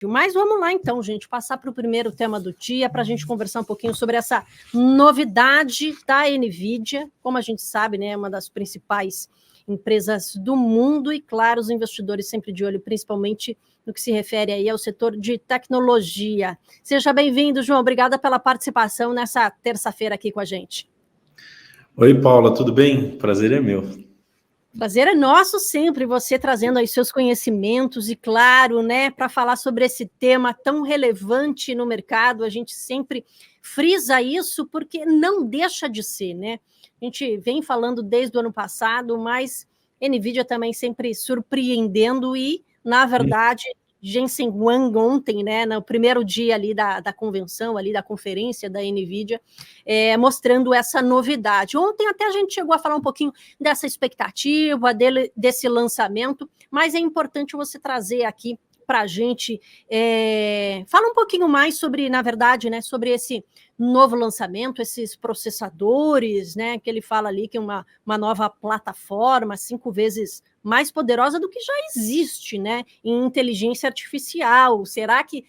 Mas vamos lá então, gente, passar para o primeiro tema do dia, para a gente conversar um pouquinho sobre essa novidade da NVIDIA. Como a gente sabe, né, é uma das principais empresas do mundo e, claro, os investidores sempre de olho, principalmente no que se refere aí ao setor de tecnologia. Seja bem-vindo, João. Obrigada pela participação nessa terça-feira aqui com a gente. Oi, Paula, tudo bem? Prazer é meu. Prazer é nosso sempre, você trazendo aí seus conhecimentos e, claro, né, para falar sobre esse tema tão relevante no mercado, a gente sempre frisa isso porque não deixa de ser, né? A gente vem falando desde o ano passado, mas NVIDIA também sempre surpreendendo e, na verdade, Jensen Huang ontem, né, no primeiro dia ali da convenção, ali da conferência da NVIDIA, mostrando essa novidade. Ontem até a gente chegou a falar um pouquinho dessa expectativa, desse lançamento, mas é importante você trazer aqui para a gente, fala um pouquinho mais sobre, na verdade, né, sobre esse novo lançamento, esses processadores, né, que ele fala ali que é uma nova plataforma, 5 vezes mais poderosa do que já existe, né, em inteligência artificial. Será que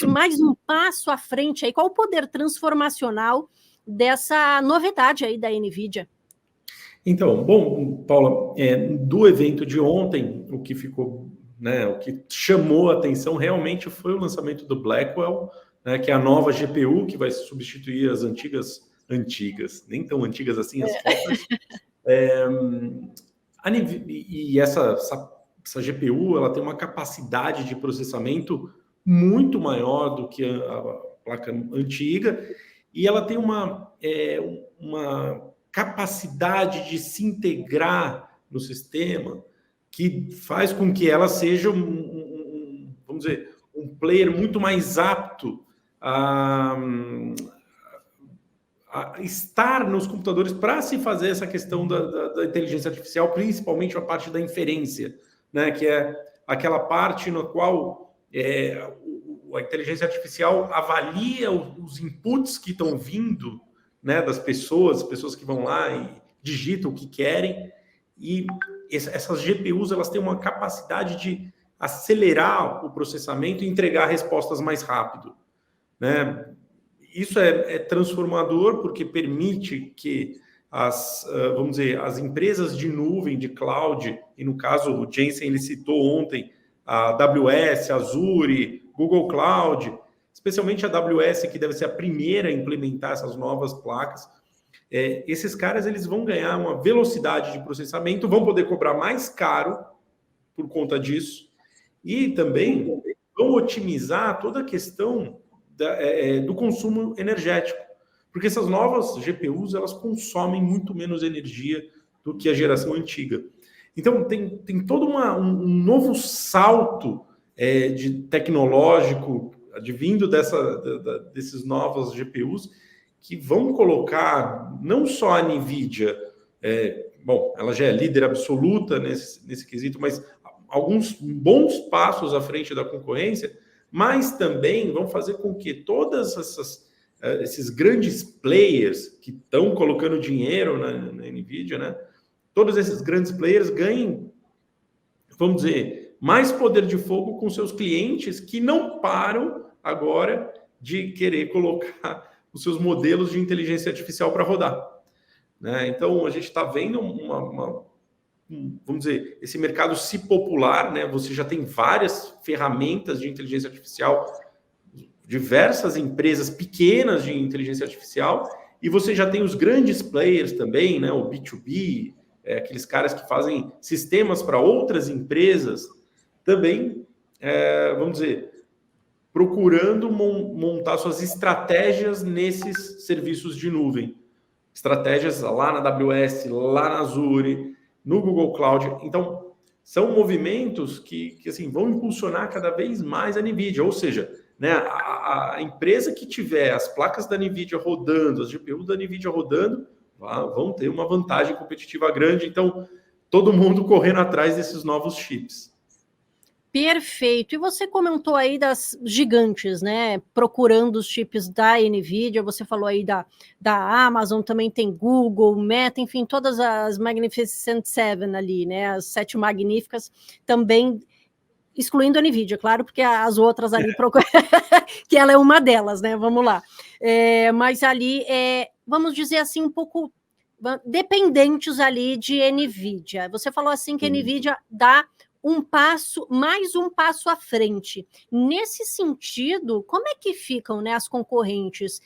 mais um passo à frente aí? Qual o poder transformacional dessa novidade aí da NVIDIA? Então, bom, Paula, do evento de ontem, o que ficou, né, o que chamou a atenção realmente foi o lançamento do Blackwell, né, que é a nova GPU que vai substituir as antigas, nem tão antigas assim, as Hoppers. E essa GPU, ela tem uma capacidade de processamento muito maior do que a placa antiga, e ela tem uma capacidade de se integrar no sistema que faz com que ela seja vamos dizer, um player muito mais apto a estar nos computadores para se fazer essa questão da inteligência artificial, principalmente a parte da inferência, né? Que é aquela parte na qual a inteligência artificial avalia os inputs que estão vindo, né, das pessoas que vão lá e digitam o que querem, e essas GPUs elas têm uma capacidade de acelerar o processamento e entregar respostas mais rápido, né? Isso é transformador porque permite que vamos dizer, as empresas de nuvem, de cloud, e no caso o Jensen ele citou ontem a AWS, Azure, Google Cloud, especialmente a AWS, que deve ser a primeira a implementar essas novas placas. Esses caras eles vão ganhar uma velocidade de processamento, vão poder cobrar mais caro por conta disso, e também vão otimizar toda a questão do consumo energético, porque essas novas GPUs elas consomem muito menos energia do que a geração antiga. Então tem todo um novo salto de tecnológico advindo desses novos GPUs que vão colocar não só a NVIDIA, bom, ela já é líder absoluta nesse quesito, mas alguns bons passos à frente da concorrência, mas também vão fazer com que todas esses grandes players que estão colocando dinheiro na NVIDIA, né, todos esses grandes players ganhem, vamos dizer, mais poder de fogo com seus clientes que não param agora de querer colocar os seus modelos de inteligência artificial para rodar, né? Então, a gente está vendo vamos dizer, esse mercado se popular, né? Você já tem várias ferramentas de inteligência artificial, diversas empresas pequenas de inteligência artificial, e você já tem os grandes players também, né? O B2B, aqueles caras que fazem sistemas para outras empresas, também, vamos dizer, procurando montar suas estratégias nesses serviços de nuvem. Estratégias lá na AWS, lá na Azure, no Google Cloud. Então, são movimentos que assim, vão impulsionar cada vez mais a NVIDIA. Ou seja, né, a empresa que tiver as placas da NVIDIA rodando, as GPUs da NVIDIA rodando, vão ter uma vantagem competitiva grande. Então, todo mundo correndo atrás desses novos chips. Perfeito. E você comentou aí das gigantes, né? Procurando os chips da NVIDIA, você falou aí da Amazon, também tem Google, Meta, enfim, todas as Magnificent Seven ali, né? As 7 magníficas também excluindo a NVIDIA, claro, porque as outras ali, que ela é uma delas, né? Vamos lá. Mas ali, vamos dizer assim, um pouco dependentes ali de NVIDIA. Você falou assim que a NVIDIA dá mais um passo à frente. Nesse sentido, como é que ficam, né, as concorrentes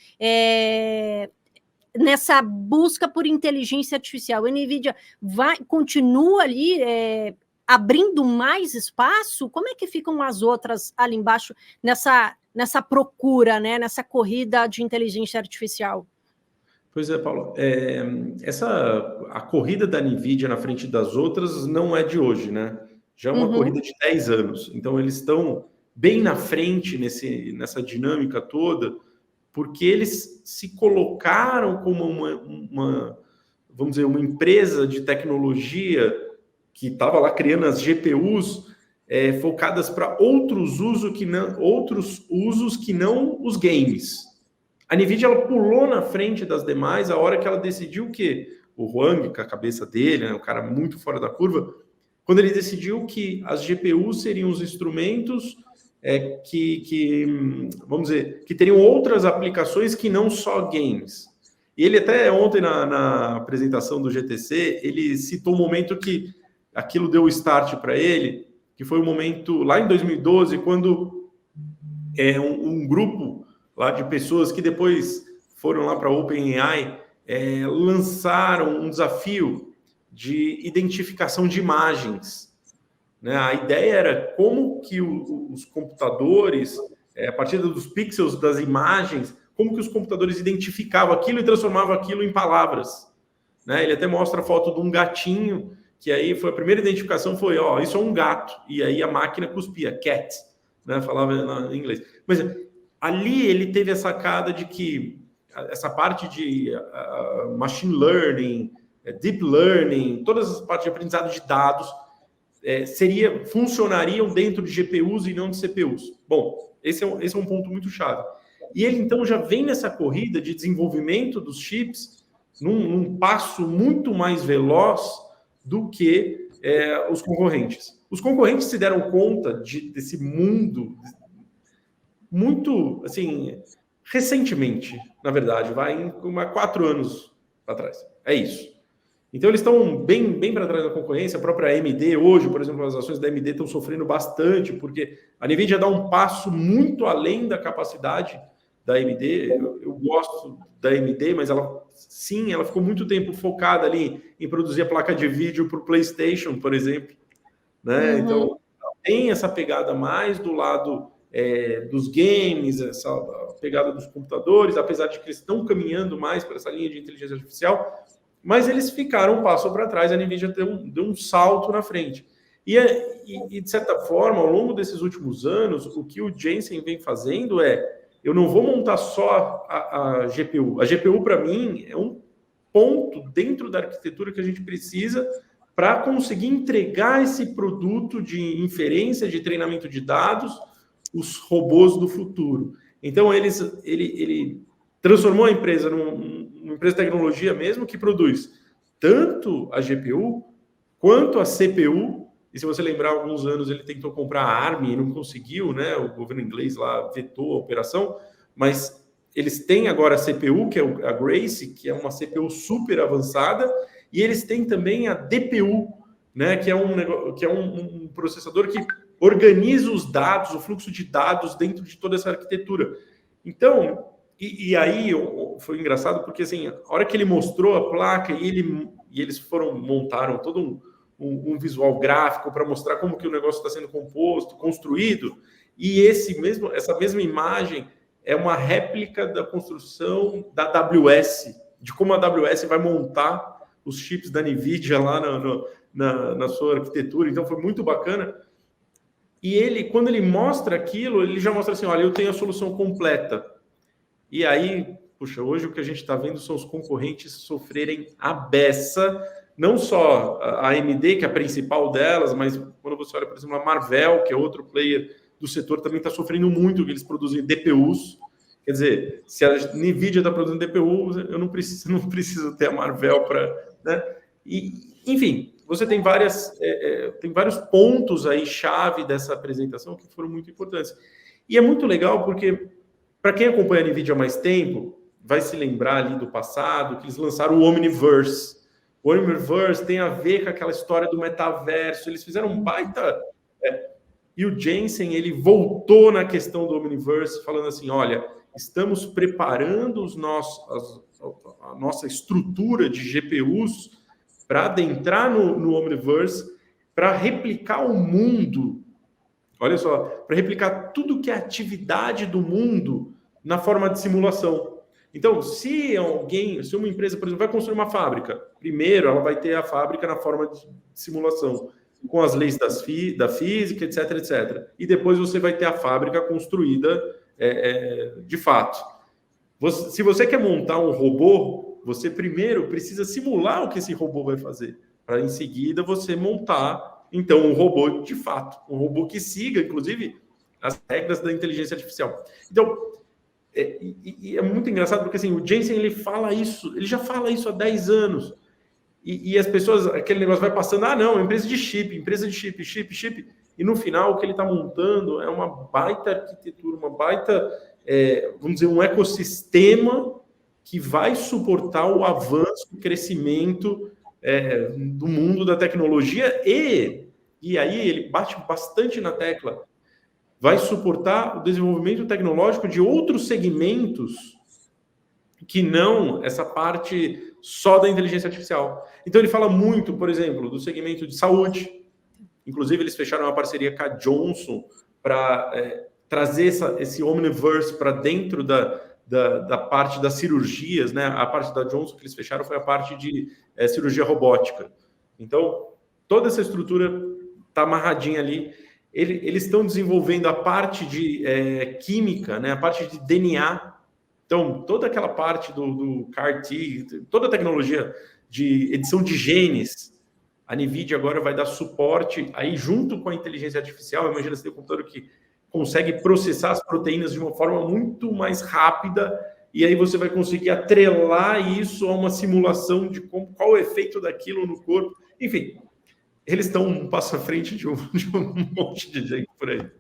nessa busca por inteligência artificial? A NVIDIA continua ali abrindo mais espaço? Como é que ficam as outras ali embaixo nessa procura, né, nessa corrida de inteligência artificial? Pois é, Paulo. A corrida da NVIDIA na frente das outras não é de hoje, né? Já é uma corrida de 10 anos. Então, eles estão bem na frente nessa dinâmica toda, porque eles se colocaram como vamos dizer, uma empresa de tecnologia que estava lá criando as GPUs focadas para outros usos que não os games. A NVIDIA ela pulou na frente das demais a hora que ela decidiu que o Huang, com a cabeça dele, né, um cara muito fora da curva, quando ele decidiu que as GPUs seriam os instrumentos vamos dizer, que teriam outras aplicações que não só games. E ele até ontem, na apresentação do GTC, ele citou um momento que aquilo deu o start para ele, que foi um momento lá em 2012, quando um grupo lá de pessoas que depois foram lá para a OpenAI, lançaram um desafio de identificação de imagens. Né? A ideia era como que os computadores, a partir dos pixels das imagens, como que os computadores identificavam aquilo e transformavam aquilo em palavras. Né? Ele até mostra a foto de um gatinho, que aí foi a primeira identificação, foi, isso é um gato. E aí a máquina cuspia, cat, né? Falava em inglês. Mas ali ele teve a sacada de que essa parte de machine learning, deep learning, todas as partes de aprendizado de dados funcionariam dentro de GPUs e não de CPUs. Bom, esse é um ponto muito chave. E ele, então, já vem nessa corrida de desenvolvimento dos chips num passo muito mais veloz do que os concorrentes. Os concorrentes se deram conta desse mundo muito, assim, recentemente, na verdade, vai 4 anos atrás. É isso. Então, eles estão bem para trás da concorrência. A própria AMD, hoje, por exemplo, as ações da AMD estão sofrendo bastante, porque a NVIDIA dá um passo muito além da capacidade da AMD. Eu gosto da AMD, mas ela ficou muito tempo focada ali em produzir a placa de vídeo para o PlayStation, por exemplo. Né? Então, tem essa pegada mais do lado dos games, essa pegada dos computadores, apesar de que eles estão caminhando mais para essa linha de inteligência artificial, mas eles ficaram um passo para trás, a NVIDIA deu um salto na frente. E, de certa forma, ao longo desses últimos anos, o que o Jensen vem fazendo eu não vou montar só a GPU. A GPU, para mim, é um ponto dentro da arquitetura que a gente precisa para conseguir entregar esse produto de inferência, de treinamento de dados, os robôs do futuro. Então, ele transformou a empresa numa empresa de tecnologia mesmo que produz tanto a GPU quanto a CPU. E se você lembrar, há alguns anos ele tentou comprar a ARM e não conseguiu, né? O governo inglês lá vetou a operação, mas eles têm agora a CPU, que é a Grace, que é uma CPU super avançada, e eles têm também a DPU, né? Que é um processador que organiza os dados, o fluxo de dados dentro de toda essa arquitetura. Então, e aí foi engraçado, porque assim, a hora que ele mostrou a placa e eles montaram todo um visual gráfico para mostrar como que o negócio está sendo construído, e essa mesma imagem é uma réplica da construção da AWS, de como a AWS vai montar os chips da NVIDIA lá na sua arquitetura. Então foi muito bacana. E quando ele mostra aquilo, ele já mostra assim, olha, eu tenho a solução completa. E aí, puxa, hoje o que a gente está vendo são os concorrentes sofrerem a beça, não só a AMD, que é a principal delas, mas quando você olha, por exemplo, a Marvell, que é outro player do setor, também está sofrendo muito, que eles produzem DPUs. Quer dizer, se a NVIDIA está produzindo DPU, eu não preciso ter a Marvell para... Né? E, enfim, você tem vários pontos aí chave dessa apresentação que foram muito importantes. E é muito legal porque, para quem acompanha a NVIDIA há mais tempo, vai se lembrar ali do passado, que eles lançaram o Omniverse. O Omniverse tem a ver com aquela história do metaverso. Eles fizeram um baita... E o Jensen, ele voltou na questão do Omniverse, falando assim, olha, estamos preparando a nossa estrutura de GPUs para adentrar no Omniverse, para replicar o mundo, olha só, para replicar tudo que é atividade do mundo na forma de simulação. Então, se uma empresa, por exemplo, vai construir uma fábrica, primeiro ela vai ter a fábrica na forma de simulação, com as leis da física, etc, etc. E depois você vai ter a fábrica construída de fato. Se você quer montar um robô, você primeiro precisa simular o que esse robô vai fazer, para em seguida você montar, então, um robô de fato, um robô que siga, inclusive, as regras da inteligência artificial. Então, é muito engraçado, porque assim, o Jensen, ele já fala isso há 10 anos, e as pessoas, aquele negócio vai passando, não, empresa de chip, e no final o que ele está montando é uma baita arquitetura, uma baita, vamos dizer, um ecossistema que vai suportar o avanço, o crescimento do mundo da tecnologia e aí ele bate bastante na tecla, vai suportar o desenvolvimento tecnológico de outros segmentos que não essa parte só da inteligência artificial. Então ele fala muito, por exemplo, do segmento de saúde. Inclusive eles fecharam uma parceria com a Johnson para trazer esse Omniverse para dentro da parte das cirurgias, né? A parte da Johnson que eles fecharam foi a parte de cirurgia robótica. Então, toda essa estrutura está amarradinha ali. Eles estão desenvolvendo a parte de química, né? A parte de DNA. Então, toda aquela parte do CAR-T, toda a tecnologia de edição de genes, a NVIDIA agora vai dar suporte aí junto com a inteligência artificial. Imagina você ter um computador que consegue processar as proteínas de uma forma muito mais rápida e aí você vai conseguir atrelar isso a uma simulação de qual o efeito daquilo no corpo. Enfim, eles estão um passo à frente de um monte de gente por aí.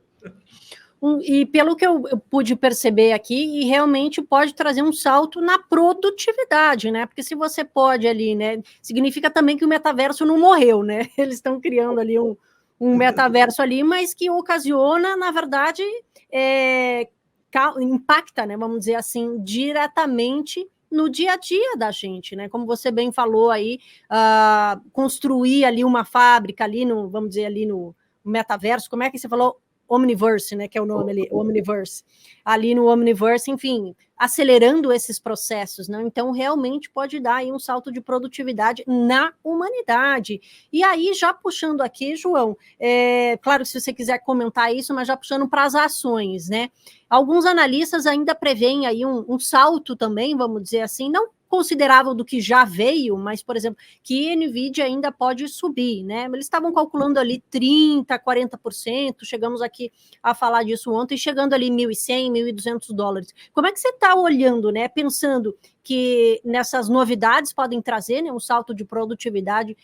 E pelo que eu pude perceber aqui, e realmente pode trazer um salto na produtividade, né? Porque se você pode ali, né? Significa também que o metaverso não morreu, né? Eles estão criando ali um metaverso ali, mas que ocasiona, na verdade, impacta, né? Vamos dizer assim, diretamente no dia a dia da gente, né? Como você bem falou aí, construir ali uma fábrica ali vamos dizer, ali no metaverso, como é que você falou? Omniverse, né, que é o nome ali, Omniverse, ali no Omniverse, enfim, acelerando esses processos, né? Então realmente pode dar aí um salto de produtividade na humanidade. E aí, já puxando aqui, João, claro que se você quiser comentar isso, mas já puxando para as ações, né? Alguns analistas ainda preveem aí um salto também, vamos dizer assim, não considerável do que já veio, mas, por exemplo, que a NVIDIA ainda pode subir, né? Eles estavam calculando ali 30%, 40%, chegamos aqui a falar disso ontem, chegando ali $1.100, $1.200. Como é que você está olhando, né? Pensando que nessas novidades podem trazer, né, um salto de produtividade.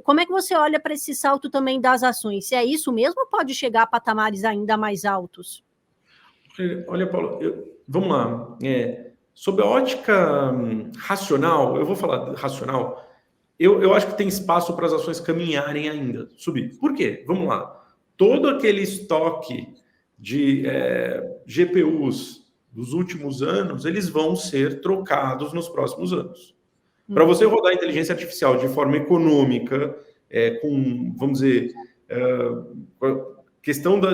Como é que você olha para esse salto também das ações? Se é isso mesmo ou pode chegar a patamares ainda mais altos? Olha, Paulo, vamos lá. Sob a ótica racional, eu vou falar racional, eu acho que tem espaço para as ações caminharem ainda, subir. Por quê? Vamos lá. Todo aquele estoque de GPUs dos últimos anos, eles vão ser trocados nos próximos anos. Para você rodar a inteligência artificial de forma econômica, com, vamos dizer, questão da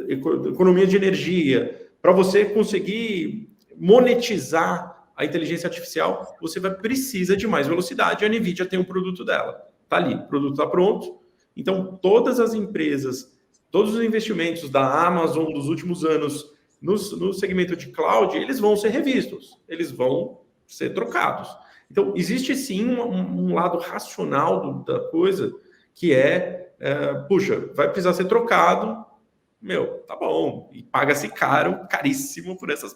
economia de energia, para você conseguir monetizar a inteligência artificial, você precisa de mais velocidade. A NVIDIA tem um produto dela. Está ali, o produto está pronto. Então, todas as empresas, todos os investimentos da Amazon dos últimos anos no segmento de cloud, eles vão ser revistos, eles vão ser trocados. Então, existe sim um lado racional da coisa, que puxa, vai precisar ser trocado, tá bom, e paga-se caríssimo por essa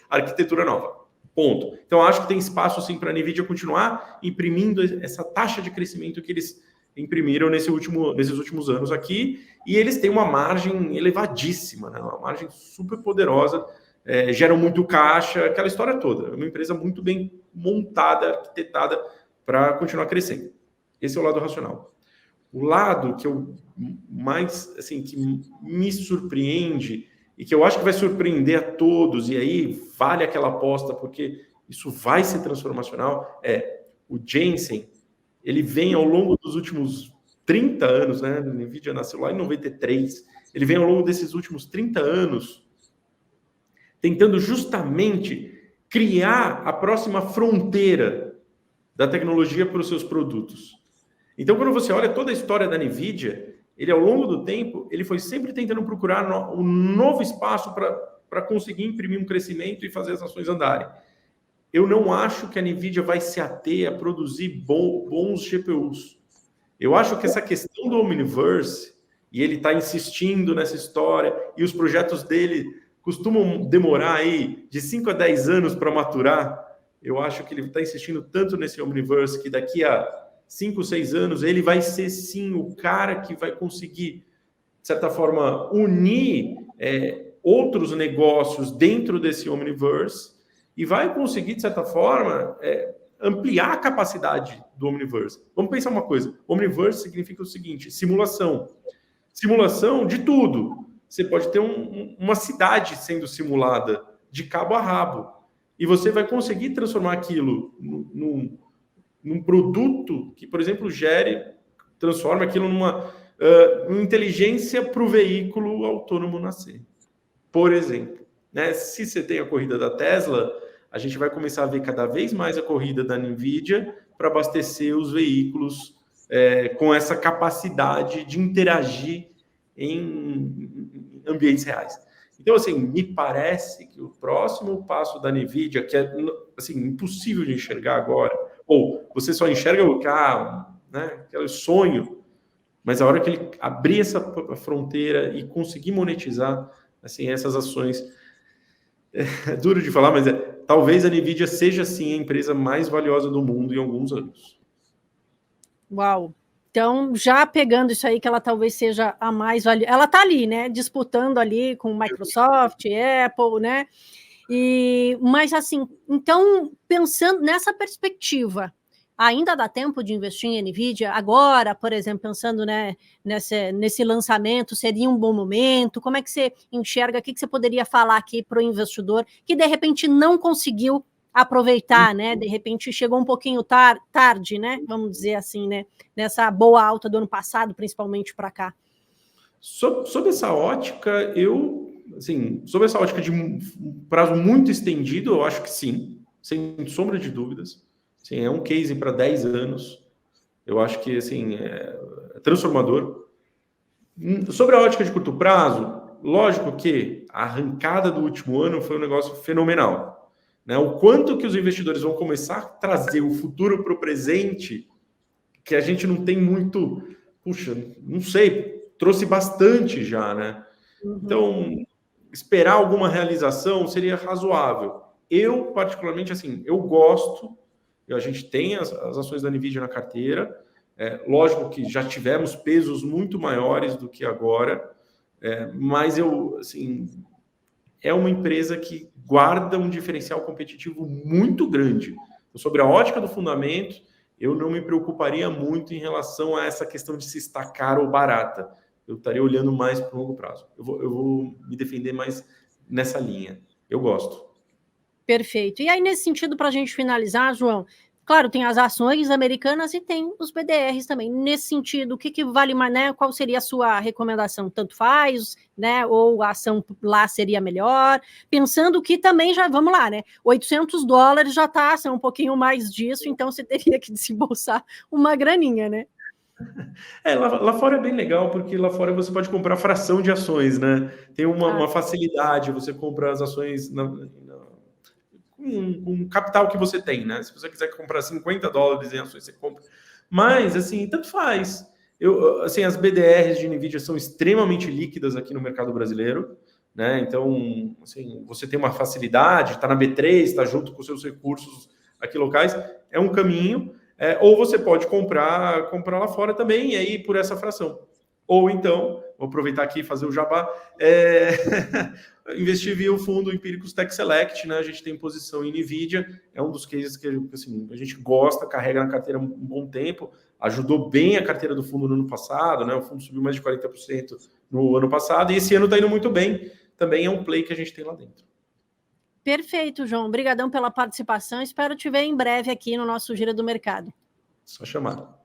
arquitetura nova. Ponto. Então, acho que tem espaço, sim, para a NVIDIA continuar imprimindo essa taxa de crescimento que eles imprimiram nesses últimos anos aqui, e eles têm uma margem elevadíssima, né? Uma margem super poderosa, geram muito caixa, aquela história toda. É uma empresa muito bem montada, arquitetada para continuar crescendo. Esse é o lado racional. O lado que eu mais, assim, que me surpreende e que eu acho que vai surpreender a todos, e aí vale aquela aposta, porque isso vai ser transformacional, o Jensen, ele vem ao longo dos últimos 30 anos, né? A NVIDIA nasceu lá em 93, ele vem ao longo desses últimos 30 anos tentando justamente criar a próxima fronteira da tecnologia para os seus produtos. Então, quando você olha toda a história da NVIDIA, ele, ao longo do tempo, ele foi sempre tentando procurar um novo espaço para conseguir imprimir um crescimento e fazer as ações andarem. Eu não acho que a NVIDIA vai se ater a produzir bons GPUs. Eu acho que essa questão do Omniverse, e ele está insistindo nessa história, e os projetos dele costumam demorar aí de 5 a 10 anos para maturar. Eu acho que ele está insistindo tanto nesse Omniverse que daqui a 5, 6 anos ele vai ser, sim, o cara que vai conseguir, de certa forma, unir outros negócios dentro desse Omniverse e vai conseguir, de certa forma, ampliar a capacidade do Omniverse. Vamos pensar uma coisa. Omniverse significa o seguinte, simulação. Simulação de tudo. Você pode ter uma cidade sendo simulada de cabo a rabo. E você vai conseguir transformar aquilo num produto que, por exemplo, transforma aquilo numa inteligência para o veículo autônomo nascer. Por exemplo, né? Se você tem a corrida da Tesla, a gente vai começar a ver cada vez mais a corrida da NVIDIA para abastecer os veículos com essa capacidade de interagir em ambientes reais. Então, assim, me parece que o próximo passo da NVIDIA, que é assim, impossível de enxergar agora, ou você só enxerga o carro, né, aquele sonho, mas a hora que ele abrir essa fronteira e conseguir monetizar assim, essas ações, é duro de falar, mas talvez a NVIDIA seja, sim, a empresa mais valiosa do mundo em alguns anos. Uau! Então, já pegando isso aí, que ela talvez seja a mais valiosa, ela está ali, né, disputando ali com Microsoft, Apple, né, mas assim, então, pensando nessa perspectiva, ainda dá tempo de investir em NVIDIA? Agora, por exemplo, pensando, né, nesse lançamento, seria um bom momento? Como é que você enxerga? O que você poderia falar aqui para o investidor que, de repente, não conseguiu aproveitar, né? De repente, chegou um pouquinho tarde, né? Vamos dizer assim, né? Nessa boa alta do ano passado, principalmente para cá. Sob essa ótica, sob essa ótica de um prazo muito estendido, eu acho que sim, sem sombra de dúvidas. Sim, é um case para 10 anos. Eu acho que assim, é transformador. Sobre a ótica de curto prazo, lógico que a arrancada do último ano foi um negócio fenomenal. Né? O quanto que os investidores vão começar a trazer o futuro para o presente, que a gente não tem muito... Puxa, não sei, trouxe bastante já, né? Uhum. Então, esperar alguma realização seria razoável. Eu, particularmente, assim, eu gosto... A gente tem as ações da NVIDIA na carteira. Lógico que já tivemos pesos muito maiores do que agora, mas assim, é uma empresa que guarda um diferencial competitivo muito grande. Sobre a ótica do fundamento, eu não me preocuparia muito em relação a essa questão de se estar cara ou barata. Eu estaria olhando mais para o longo prazo. Eu vou me defender mais nessa linha. Eu gosto. Perfeito. E aí, nesse sentido, para a gente finalizar, João, claro, tem as ações americanas e tem os BDRs também. Nesse sentido, o que vale mais, né? Qual seria a sua recomendação? Tanto faz, né? Ou a ação lá seria melhor? Pensando que também já, vamos lá, né? $800 já está, um pouquinho mais disso, então você teria que desembolsar uma graninha, né? Lá fora é bem legal, porque lá fora você pode comprar fração de ações, né? Tem uma facilidade, você compra as ações com o capital que você tem, né? Se você quiser comprar $50 em ações, você compra. Mas, assim, tanto faz. Assim, as BDRs de NVIDIA são extremamente líquidas aqui no mercado brasileiro, né? Então, assim, você tem uma facilidade, está na B3, está junto com seus recursos aqui locais, é um caminho. Ou você pode comprar lá fora também, e aí por essa fração. Ou então, vou aproveitar aqui e fazer o jabá, investir via o fundo Empíricos Tech Select, né? A gente tem posição em NVIDIA, é um dos cases que assim, a gente gosta, carrega na carteira um bom tempo, ajudou bem a carteira do fundo no ano passado, né? O fundo subiu mais de 40% no ano passado, e esse ano está indo muito bem, também é um play que a gente tem lá dentro. Perfeito, João. Obrigadão pela participação. Espero te ver em breve aqui no nosso Giro do Mercado. Só chamar.